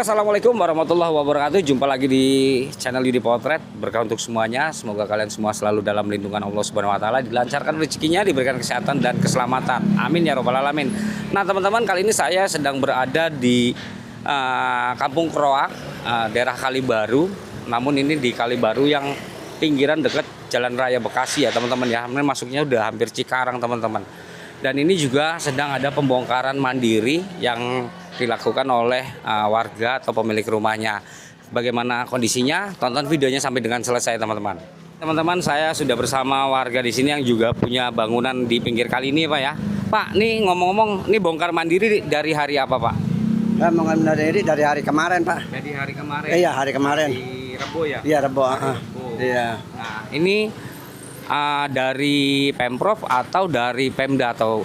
Assalamualaikum warahmatullahi wabarakatuh. Jumpa lagi di channel Yudi Potret. Berkah untuk semuanya. Semoga kalian semua selalu dalam lindungan Allah Subhanahu wa taala, dilancarkan rezekinya, diberikan kesehatan dan keselamatan. Amin ya robbal alamin. Nah, teman-teman, kali ini saya sedang berada di Kampung Kroak, daerah Kalibaru. Namun ini di Kalibaru yang pinggiran dekat Jalan Raya Bekasi ya, teman-teman ya. Ini masuknya udah hampir Cikarang, teman-teman. Dan ini juga sedang ada pembongkaran mandiri yang dilakukan oleh warga atau pemilik rumahnya. Bagaimana kondisinya? Tonton videonya sampai dengan selesai, teman-teman. Teman-teman, saya sudah bersama warga di sini yang juga punya bangunan di pinggir kali ini, Pak ya. Pak, nih ngomong-ngomong, ini bongkar mandiri dari hari apa, Pak? Bongkar mandiri dari hari kemarin, Pak. Dari hari kemarin. Iya, hari kemarin. Di Rebo ya? Iya, Rebo. Iya. Nah, ini dari Pemprov atau dari Pemda atau?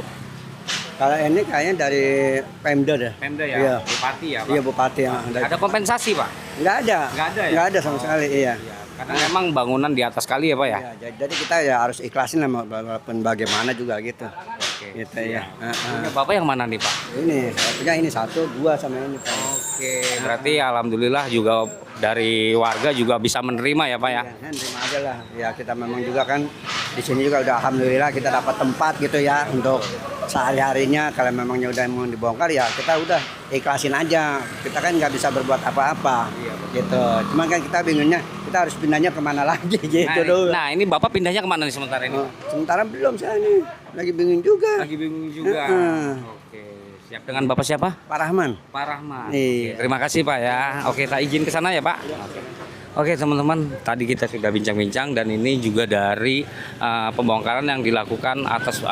Kalau ini kayaknya dari Pemda deh. Pemda ya? Iya. Bupati ya, Pak? Iya, Bupati. Ada kompensasi, Pak? Nggak ada. Nggak ada ya? Nggak ada sama sekali, iya. Karena memang bangunan di atas kali ya, Pak ya? Iya, jadi kita ya harus ikhlasin lah, walaupun bagaimana juga gitu. Oke. Gitu ya. Punya Bapak yang mana nih, Pak? Ini, saya punya ini 1, 2 sama ini, Pak. Oke, berarti alhamdulillah juga dari warga juga bisa menerima ya, Pak ya? Ya, terima aja lah. Ya, kita memang juga kan di sini juga udah alhamdulillah kita dapat tempat gitu ya untuk sehari-harinya. Kalau memangnya udah mau dibongkar ya kita udah ikhlasin aja. Kita kan nggak bisa berbuat apa-apa, gitu. Cuman kan kita bingungnya kita harus pindahnya kemana lagi gitu dulu. Nah, ini Bapak pindahnya kemana nih sementara ini? Sementara belum, saya nih lagi bingung juga. Lagi bingung juga. Oke, siap. Dengan Bapak siapa? Pak Rahman. Pak Rahman. Iya. Oke, terima kasih Pak ya. Oke, tak izin ke sana ya Pak. Oke teman-teman, tadi kita sudah bincang-bincang dan ini juga dari pembongkaran yang dilakukan atas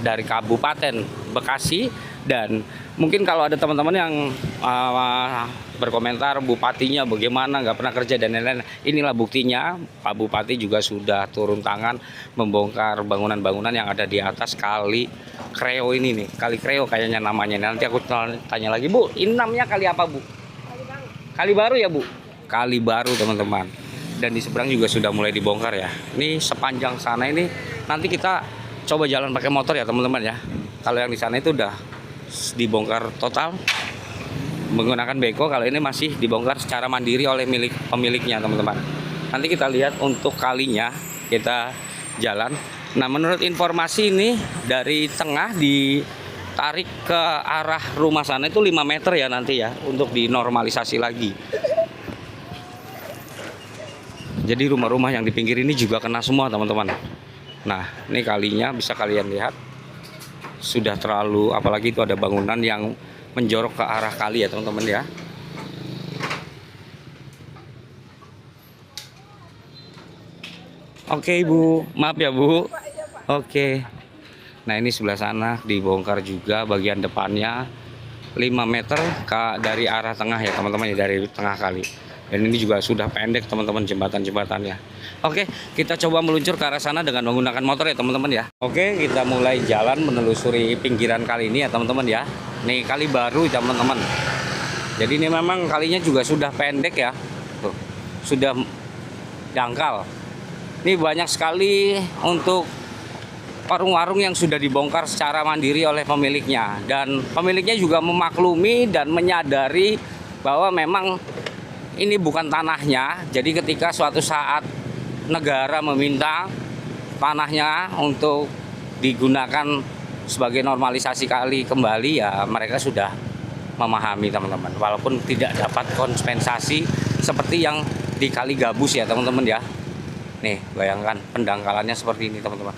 dari Kabupaten Bekasi. Dan mungkin kalau ada teman-teman yang berkomentar bupatinya bagaimana nggak pernah kerja dan lain-lain, inilah buktinya. Pak Bupati juga sudah turun tangan membongkar bangunan-bangunan yang ada di atas kali Kreo ini nih. Kali Kreo kayaknya namanya. Nanti aku tanya lagi, Bu, ini namanya kali apa, Bu? Kali Baru ya, Bu? Kali Baru, teman-teman. Dan di seberang juga sudah mulai dibongkar ya. Ini sepanjang sana ini nanti kita coba jalan pakai motor ya, teman-teman ya. Kalau yang di sana itu udah dibongkar total menggunakan beko, kalau ini masih dibongkar secara mandiri oleh pemiliknya, teman-teman. Nanti kita lihat untuk kalinya, kita jalan. Nah, menurut informasi ini dari tengah ditarik ke arah rumah sana itu 5 meter ya nanti ya, untuk dinormalisasi lagi. Jadi rumah-rumah yang di pinggir ini juga kena semua, teman-teman. Nah, ini kalinya bisa kalian lihat sudah terlalu, apalagi itu ada bangunan yang menjorok ke arah kali ya, teman-teman ya. Oke, Ibu, maaf ya, Bu. Oke. Nah, ini sebelah sana dibongkar juga bagian depannya 5 meter dari arah tengah ya, teman-teman ya, dari tengah kali. Dan ini juga sudah pendek, teman-teman, jembatan-jembatannya. Oke, kita coba meluncur ke arah sana dengan menggunakan motor ya, teman-teman ya. Oke, kita mulai jalan menelusuri pinggiran kali ini ya, teman-teman ya. Nih Kali Baru, teman-teman. Jadi ini memang kalinya juga sudah pendek ya. Tuh, sudah dangkal. Ini banyak sekali untuk warung-warung yang sudah dibongkar secara mandiri oleh pemiliknya. Dan pemiliknya juga memaklumi dan menyadari bahwa memang ini bukan tanahnya. Jadi ketika suatu saat negara meminta tanahnya untuk digunakan sebagai normalisasi kali kembali, ya mereka sudah memahami, teman-teman. Walaupun tidak dapat kompensasi seperti yang di Kali Gabus ya, teman-teman ya. Nih, bayangkan pendangkalannya seperti ini, teman-teman.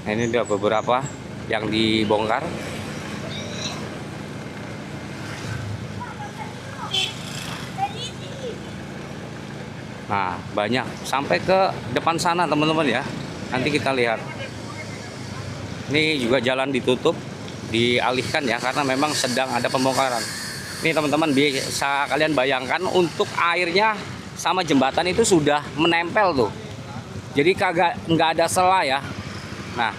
Nah, ini ada beberapa yang dibongkar. Nah, banyak sampai ke depan sana, teman-teman ya. Nanti kita lihat. Ini juga jalan ditutup, dialihkan ya, karena memang sedang ada pembongkaran. Ini teman-teman, bisa kalian bayangkan untuk airnya sama jembatan itu sudah menempel tuh. Jadi nggak ada sela ya. Nah,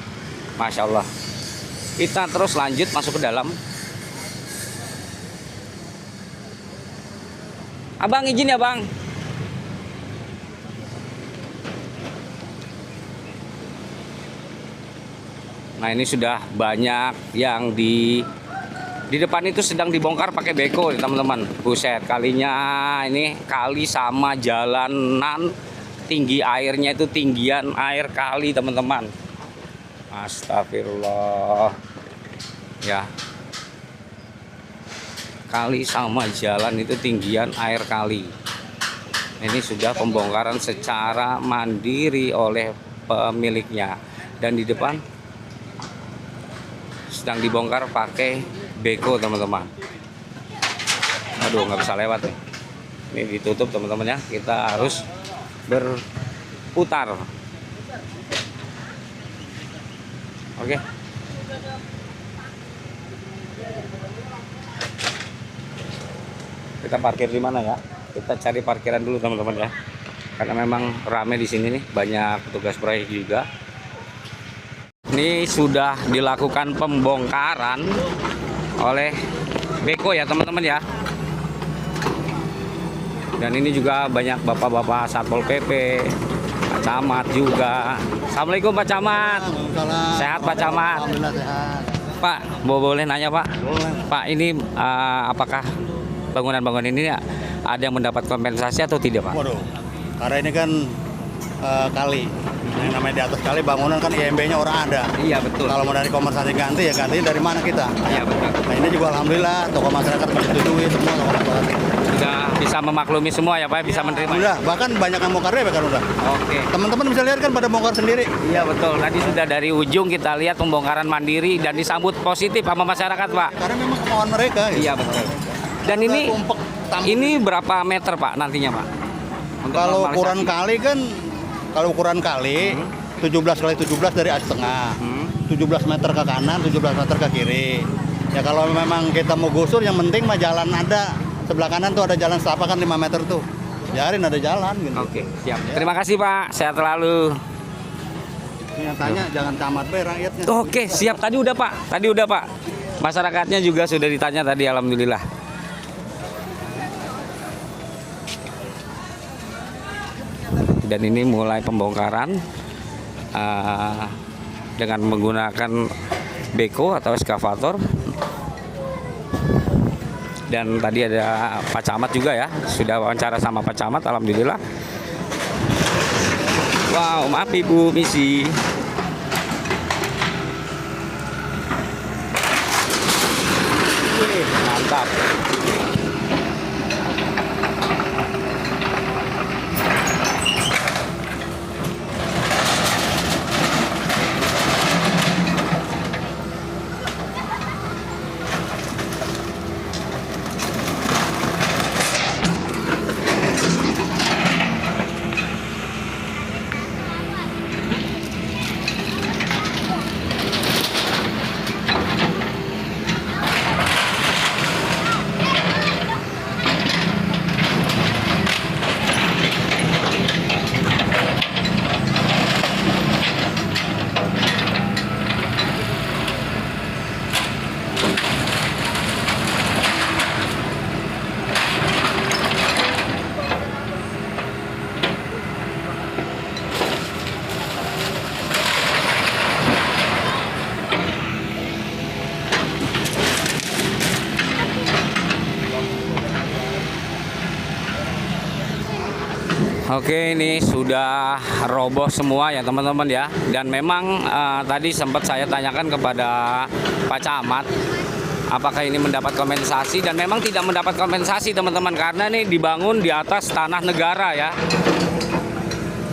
Masya Allah. Kita terus lanjut masuk ke dalam. Abang izin ya, Bang. Nah, ini sudah banyak yang Di depan itu sedang dibongkar pakai beko teman-teman. Buset, kalinya ini kali sama jalanan, tinggi airnya itu tinggian air kali teman-teman. Astagfirullah. Ya. Kali sama jalan itu tinggian air kali. Ini sudah pembongkaran secara mandiri oleh pemiliknya. Dan di depan sedang dibongkar pakai beko teman-teman. Aduh, nggak bisa lewat nih. Ini ditutup teman-teman ya. Kita harus berputar. Oke. Kita parkir di mana ya? Kita cari parkiran dulu teman-teman ya. Karena memang rame di sini nih, banyak petugas proyek juga. Ini sudah dilakukan pembongkaran oleh beko ya teman-teman ya. Dan ini juga banyak bapak-bapak Satpol PP, Pak Camat juga. Assalamualaikum Pak Camat. Sehat Pak Camat? Alhamdulillah sehat. Pak, boleh nanya Pak? Boleh. Pak, ini apakah bangunan-bangunan ini ada yang mendapat kompensasi atau tidak Pak? Waduh, karena ini kan kali. Yang namanya di atas kali bangunan kan IMB-nya orang ada. Iya betul. Kalau mau dari kompensasi ganti ya ganti dari mana kita? Iya betul. Nah ini juga alhamdulillah tokoh masyarakat menyetujui semua tokoh masyarakat. Sudah bisa memaklumi semua ya Pak, bisa menerima. Udah, bahkan banyak yang bongkar deh kan udah. Oke. Teman-teman bisa lihat kan pada bongkar sendiri. Iya betul. Tadi sudah dari ujung kita lihat pembongkaran mandiri dan disambut positif sama masyarakat Pak. Karena memang kemauan mereka. Gitu. Iya betul. Dan ini berapa meter Pak nantinya Pak? Untuk Kalau normalisasi? ukuran kali 17 kali 17 dari atas tengah. 17 meter ke kanan, 17 meter ke kiri. Ya kalau memang kita mau gusur yang penting mah jalan ada. Sebelah kanan tuh ada jalan setapak kan 5 meter tuh. Biarin ada jalan gitu. Oke, siap. Terima kasih Pak. Sehat selalu. Yang tanya jangan camat be rakyatnya. Oke, siap. Tadi udah Pak. Tadi udah Pak. Masyarakatnya juga sudah ditanya tadi, alhamdulillah. Dan ini mulai pembongkaran dengan menggunakan beko atau eskavator. Dan tadi ada Pak Camat juga ya, sudah wawancara sama Pak Camat, alhamdulillah. Wow, maaf Ibu misi. Wih, mantap. Oke, ini sudah roboh semua ya teman-teman ya. Dan memang tadi sempat saya tanyakan kepada Pak Camat apakah ini mendapat kompensasi, dan memang tidak mendapat kompensasi teman-teman, karena ini dibangun di atas tanah negara ya.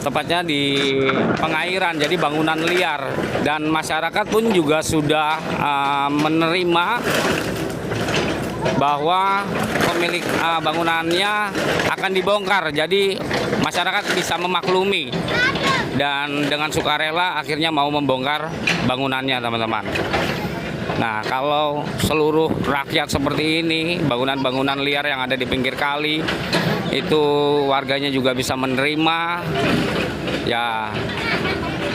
Tepatnya di pengairan, jadi bangunan liar, dan masyarakat pun juga sudah menerima bahwa pemilik bangunannya akan dibongkar, jadi masyarakat bisa memaklumi dan dengan sukarela akhirnya mau membongkar bangunannya teman-teman. Nah, kalau seluruh rakyat seperti ini, bangunan-bangunan liar yang ada di pinggir kali itu warganya juga bisa menerima, ya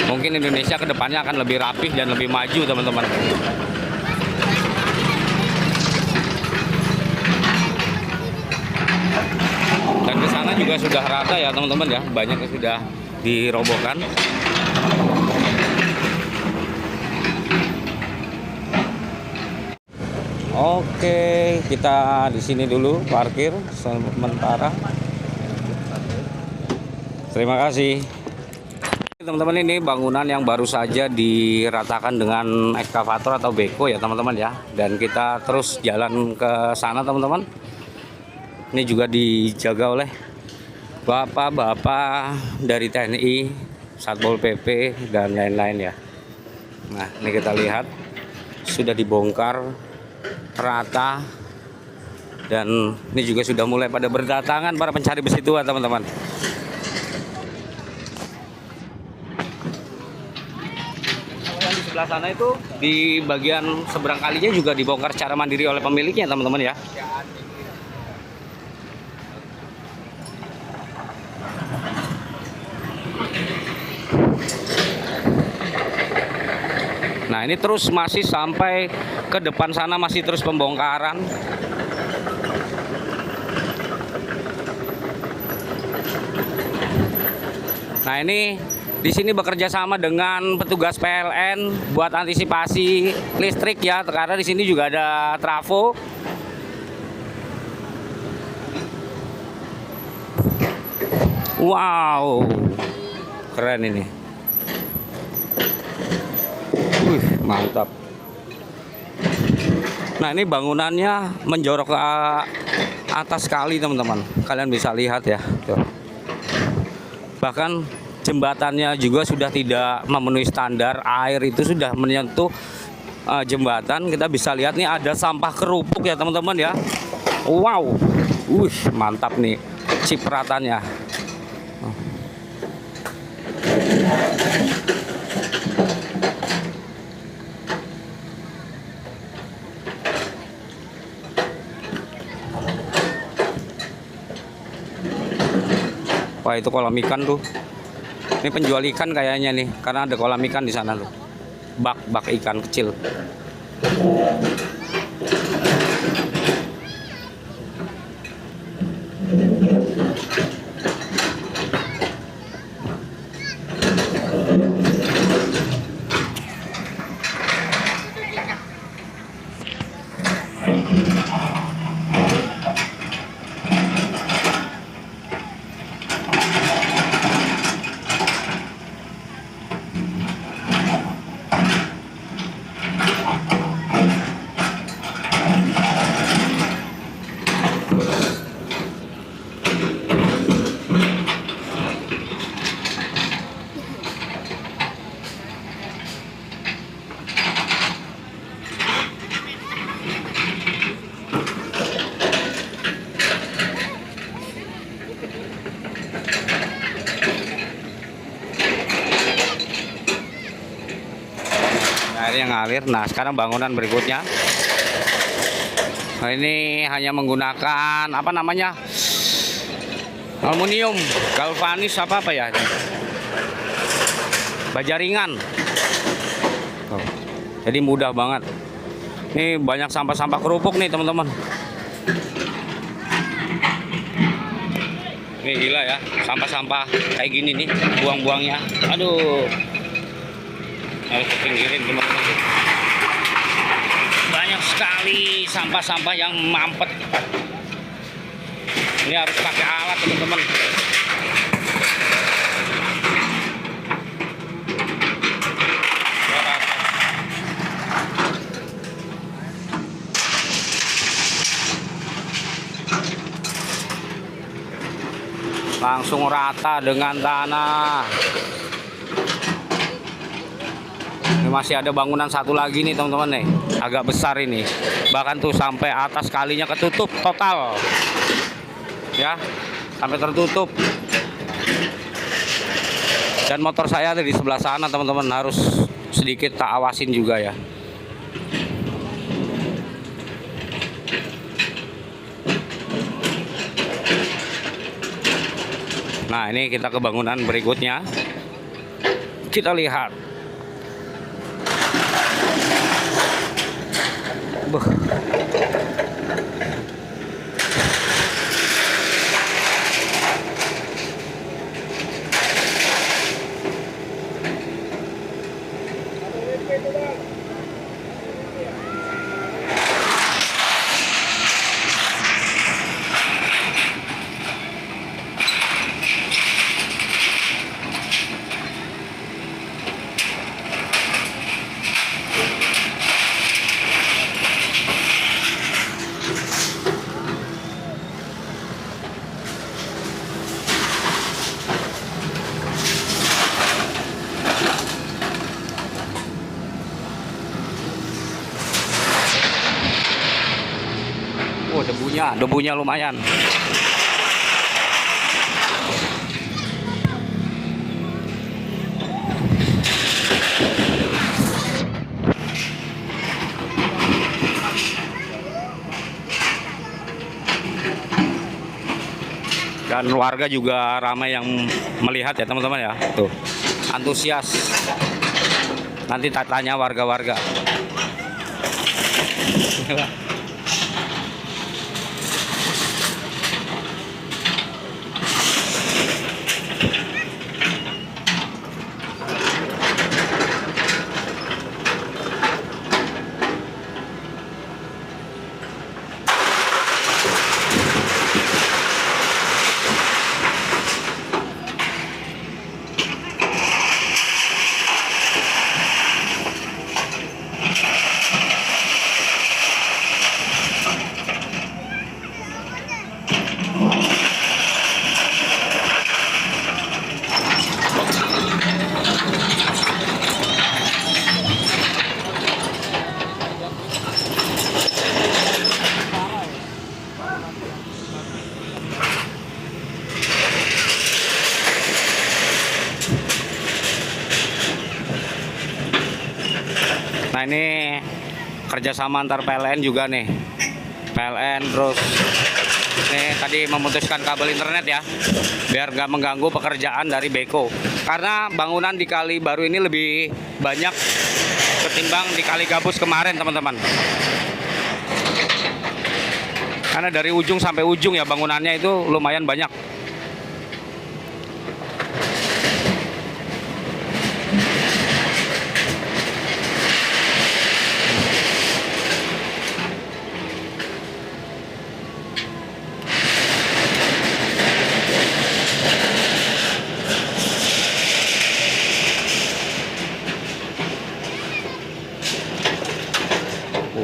mungkin Indonesia ke depannya akan lebih rapih dan lebih maju teman-teman. Dan ke sana juga sudah rata ya teman-teman ya, banyak yang sudah dirobohkan. Oke, kita di sini dulu parkir sementara. Terima kasih. Teman-teman, ini bangunan yang baru saja diratakan dengan ekskavator atau beko ya teman-teman ya. Dan kita terus jalan ke sana teman-teman. Ini juga dijaga oleh bapak-bapak dari TNI, Satpol PP dan lain-lain ya. Nah, ini kita lihat sudah dibongkar rata dan ini juga sudah mulai pada berdatangan para pencari besi tua teman-teman. Yang di sebelah sana itu di bagian seberang kalinya juga dibongkar secara mandiri oleh pemiliknya teman-teman ya. Nah, ini terus masih sampai ke depan sana masih terus pembongkaran. Nah, ini di sini bekerja sama dengan petugas PLN buat antisipasi listrik ya, karena di sini juga ada trafo. Wow, keren ini. Mantap. Nah, ini bangunannya menjorok ke atas sekali teman-teman. Kalian bisa lihat ya. Tuh. Bahkan jembatannya juga sudah tidak memenuhi standar. Air itu sudah menyentuh jembatan. Kita bisa lihat nih ada sampah kerupuk ya teman-teman ya. Wow. Mantap nih cipratannya. Wah, itu kolam ikan tuh. Ini penjual ikan kayaknya nih, karena ada kolam ikan di sana tuh. Bak ikan kecil. Airnya ngalir. Nah, sekarang bangunan berikutnya. Nah, ini hanya menggunakan apa namanya, aluminium galvanis apa ya, baja ringan. Tuh. Jadi mudah banget. Ini banyak sampah-sampah kerupuk nih teman-teman. Ini gila ya, sampah-sampah kayak gini nih buang-buangnya. Aduh, harus pinggirin teman-teman. Banyak sekali sampah-sampah yang mampet. Ini harus pakai alat teman-teman. Langsung rata dengan tanah. Ini masih ada bangunan satu lagi nih teman-teman nih, agak besar ini, bahkan tuh sampai atas kalinya ketutup total ya, sampai tertutup. Dan motor saya ada di sebelah sana teman-teman, harus sedikit tak awasin juga ya. Nah, ini kita ke bangunan berikutnya, kita lihat. debunya lumayan. Dan warga juga ramai yang melihat ya teman-teman ya. Tuh, antusias. Nanti tanya warga-warga. Nah ini kerjasama antar PLN juga nih, PLN terus nih tadi memutuskan kabel internet ya, biar nggak mengganggu pekerjaan dari Beko. Karena bangunan di Kali Baru ini lebih banyak ketimbang di Kali Gabus kemarin teman-teman. Karena dari ujung sampai ujung ya bangunannya itu lumayan banyak.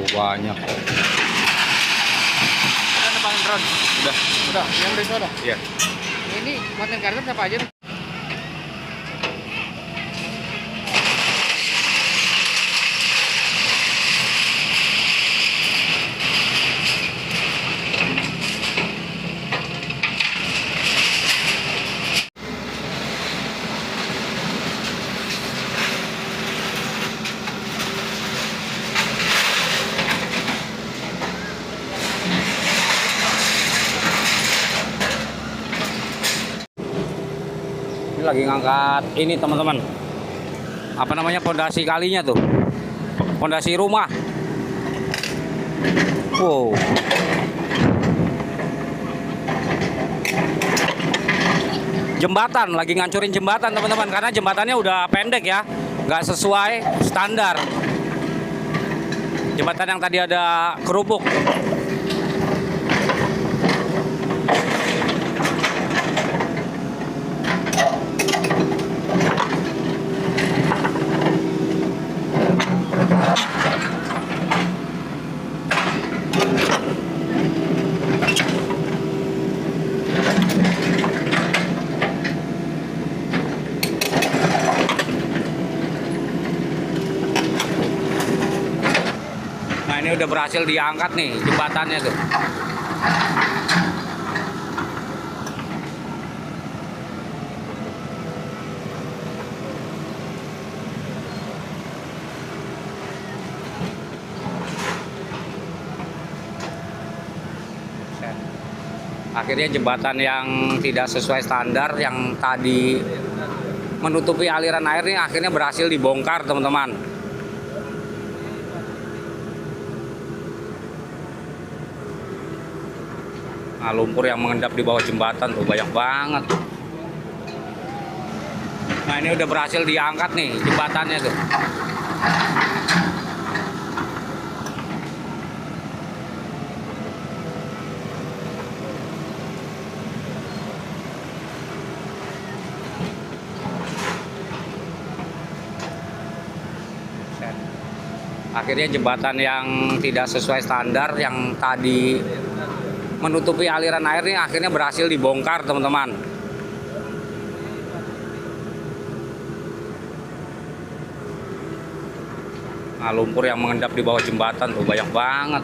Banyak. Ada nebangin drone. Udah, yang dari sana. Iya. Ini konten karir siapa aja? Ini lagi ngangkat ini teman-teman. Apa namanya, pondasi kalinya tuh. Pondasi rumah. Wow. Jembatan, lagi ngancurin jembatan teman-teman, karena jembatannya udah pendek ya, nggak sesuai standar. Jembatan yang tadi ada kerubuk. Nah ini udah berhasil diangkat nih jembatannya tuh. Akhirnya jembatan yang tidak sesuai standar yang tadi menutupi aliran air ini akhirnya berhasil dibongkar teman-teman. Nah, lumpur yang mengendap di bawah jembatan tuh banyak banget. Nah ini udah berhasil diangkat nih jembatannya tuh. Akhirnya jembatan yang tidak sesuai standar yang tadi menutupi aliran air ini akhirnya berhasil dibongkar teman-teman. Nah, lumpur yang mengendap di bawah jembatan tuh banyak banget.